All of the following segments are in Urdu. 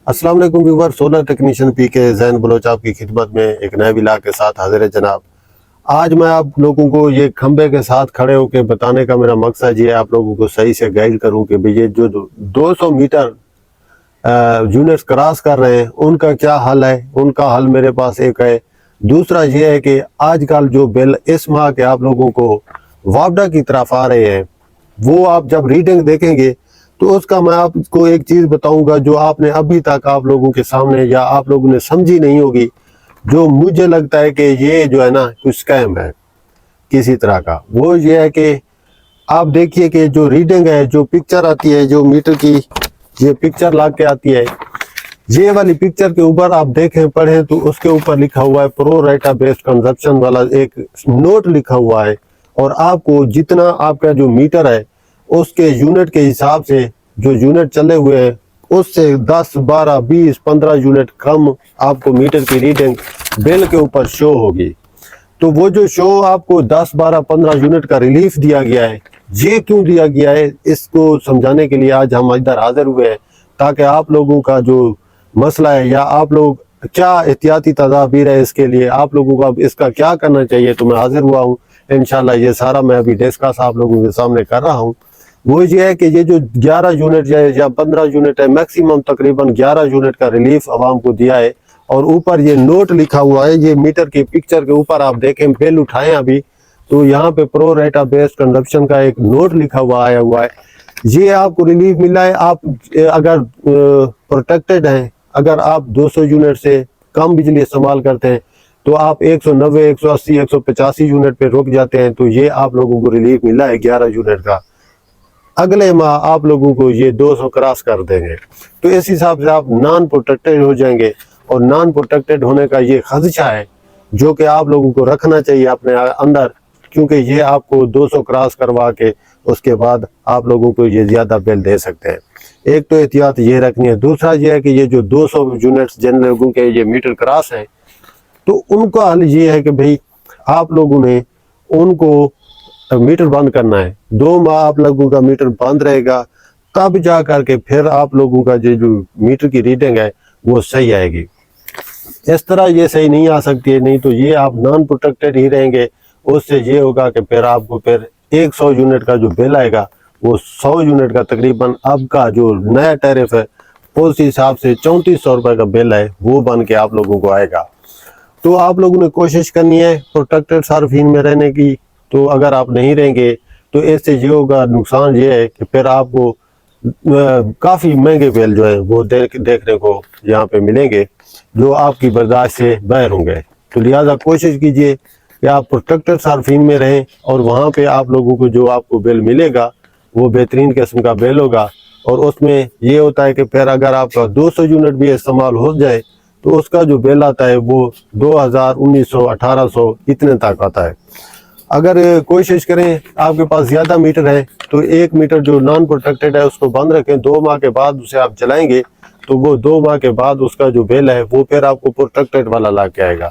السلام علیکم ویور، سولر ٹیکنیشین پی کے زین بلوچ آپ کی خدمت میں ایک نئے ولاگ کے ساتھ حاضر ہے جناب۔ آج میں آپ لوگوں کو یہ کھمبے کے ساتھ کھڑے ہو کے بتانے کا میرا مقصد یہ ہے آپ لوگوں کو صحیح سے گائیڈ کروں کہ یہ جو 200 میٹر یونٹس کراس کر رہے ہیں ان کا کیا حل ہے۔ ان کا حل میرے پاس ایک ہے۔ دوسرا یہ ہے کہ آج کل جو بل اس ماہ کے آپ لوگوں کو وابڈا کی طرف آ رہے ہیں، وہ آپ جب ریڈنگ دیکھیں گے تو اس کا میں آپ کو ایک چیز بتاؤں گا جو آپ نے ابھی تک آپ لوگوں کے سامنے یا آپ لوگوں نے سمجھی نہیں ہوگی، جو مجھے لگتا ہے کہ یہ جو ہے نا کچھ اسکیم ہے کسی طرح کا۔ وہ یہ ہے کہ آپ دیکھیے کہ جو ریڈنگ ہے، جو پکچر آتی ہے، جو میٹر کی یہ پکچر لا کے آتی ہے، یہ والی پکچر کے اوپر آپ دیکھیں پڑھیں تو اس کے اوپر لکھا ہوا ہے پرو ریٹا بیسڈ کنزپشن والا ایک نوٹ لکھا ہوا ہے، اور آپ کو جتنا آپ کا جو میٹر ہے اس کے یونٹ کے حساب سے جو یونٹ چلے ہوئے ہیں اس سے 10 12 20 15 یونٹ کم آپ کو میٹر کی ریڈنگ بل کے اوپر شو ہوگی۔ تو وہ جو شو آپ کو 10 12 15 یونٹ کا ریلیف دیا گیا ہے، یہ کیوں دیا گیا ہے اس کو سمجھانے کے لیے آج ہم ادھر حاضر ہوئے ہیں، تاکہ آپ لوگوں کا جو مسئلہ ہے یا آپ لوگ کیا احتیاطی تدابیر ہے اس کے لیے، آپ لوگوں کو اب اس کا کیا کرنا چاہیے، تو میں حاضر ہوا ہوں۔ انشاءاللہ یہ سارا میں ابھی ڈسکس آپ لوگوں کے سامنے کر رہا ہوں۔ وہ یہ ہے کہ یہ جو 11 یونٹ یا 15 یونٹ ہے، میکسیمم تقریباً 11 یونٹ کا ریلیف عوام کو دیا ہے، اور اوپر یہ نوٹ لکھا ہوا ہے، یہ میٹر کی پکچر کے اوپر آپ دیکھیں، بل اٹھائیں ابھی تو یہاں پہ پرو ریٹا بیسڈ کنزپشن کا ایک نوٹ لکھا ہوا آیا ہوا ہے۔ یہ آپ کو ریلیف ملا ہے۔ آپ اگر پروٹیکٹڈ ہیں، اگر آپ 200 یونٹ سے کم بجلی استعمال کرتے ہیں تو آپ 190 180 185 یونٹ پہ رک جاتے ہیں، تو یہ آپ لوگوں کو ریلیف ملا ہے 11 یونٹ کا۔ اگلے ماہ آپ لوگوں کو یہ 200 کراس کر دیں گے، تو اس حساب سے آپ نان پروٹیکٹڈ ہو جائیں گے، اور نان پروٹیکٹڈ ہونے کا یہ خدشہ ہے جو کہ آپ لوگوں کو رکھنا چاہیے اپنے اندر، کیونکہ یہ آپ کو 200 کراس کروا کے اس کے بعد آپ لوگوں کو یہ زیادہ بل دے سکتے ہیں۔ ایک تو احتیاط یہ رکھنی ہے۔ دوسرا یہ ہے کہ یہ جو 200 یونٹس جن لوگوں کے یہ میٹر کراس ہیں، تو ان کا حل یہ ہے کہ بھئی آپ لوگوں نے ان کو میٹر بند کرنا ہے۔ 2 ماہ آپ لوگوں کا میٹر بند رہے گا، تب جا کر کے پھر آپ لوگوں کا جو میٹر کی ریڈنگ ہے وہ صحیح آئے گی۔ اس طرح یہ صحیح نہیں آ سکتی ہے، نہیں تو یہ آپ نان پروٹیکٹڈ ہی رہیں گے۔ اس سے یہ ہوگا کہ پھر آپ کو 100 یونٹ کا جو بل آئے گا وہ 100 یونٹ کا تقریباً اب کا جو نیا ٹیرف ہے اس حساب سے 3400 روپے کا بل ہے، وہ بن کے آپ لوگوں کو آئے گا۔ تو آپ لوگوں نے کوشش کرنی ہے پروٹیکٹڈ صارفین میں رہنے کی۔ تو اگر آپ نہیں رہیں گے تو اس سے یہ ہوگا، نقصان یہ ہے کہ پھر آپ کو کافی مہنگے بل جو ہیں وہ دیکھنے کو یہاں پہ ملیں گے، جو آپ کی برداشت سے باہر ہوں گے۔ تو لہٰذا کوشش کیجئے کہ آپ پروٹیکٹڈ صارفین میں رہیں، اور وہاں پہ آپ لوگوں کو جو آپ کو بل ملے گا وہ بہترین قسم کا بل ہوگا۔ اور اس میں یہ ہوتا ہے کہ پھر اگر آپ کا 200 یونٹ بھی استعمال ہو جائے تو اس کا جو بل آتا ہے وہ 2000 1900 1800 اتنے تک آتا ہے۔ اگر کوشش کریں آپ کے پاس زیادہ میٹر ہے تو ایک میٹر جو نان پروٹیکٹڈ ہے اس کو بند رکھیں، 2 ماہ کے بعد اسے آپ چلائیں گے تو وہ 2 ماہ کے بعد اس کا جو بل ہے وہ پھر آپ کو پروٹیکٹڈ والا لا کے آئے گا۔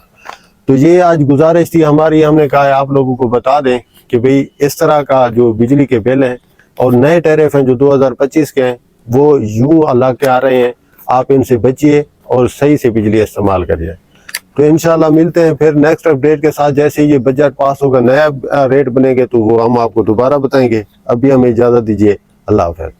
تو یہ آج گزارش تھی ہماری، ہم نے کہا ہے آپ لوگوں کو بتا دیں کہ بھئی اس طرح کا جو بجلی کے بل ہیں اور نئے ٹیرف ہیں جو 2025 کے ہیں وہ یوں اللہ کے آ رہے ہیں، آپ ان سے بچیے اور صحیح سے بجلی استعمال کریے۔ تو انشاءاللہ ملتے ہیں پھر نیکسٹ اپڈیٹ کے ساتھ۔ جیسے یہ بجٹ پاس ہوگا، نیا ریٹ بنے گے تو وہ ہم آپ کو دوبارہ بتائیں گے۔ ابھی ہمیں اجازت دیجیے، اللہ حافظ۔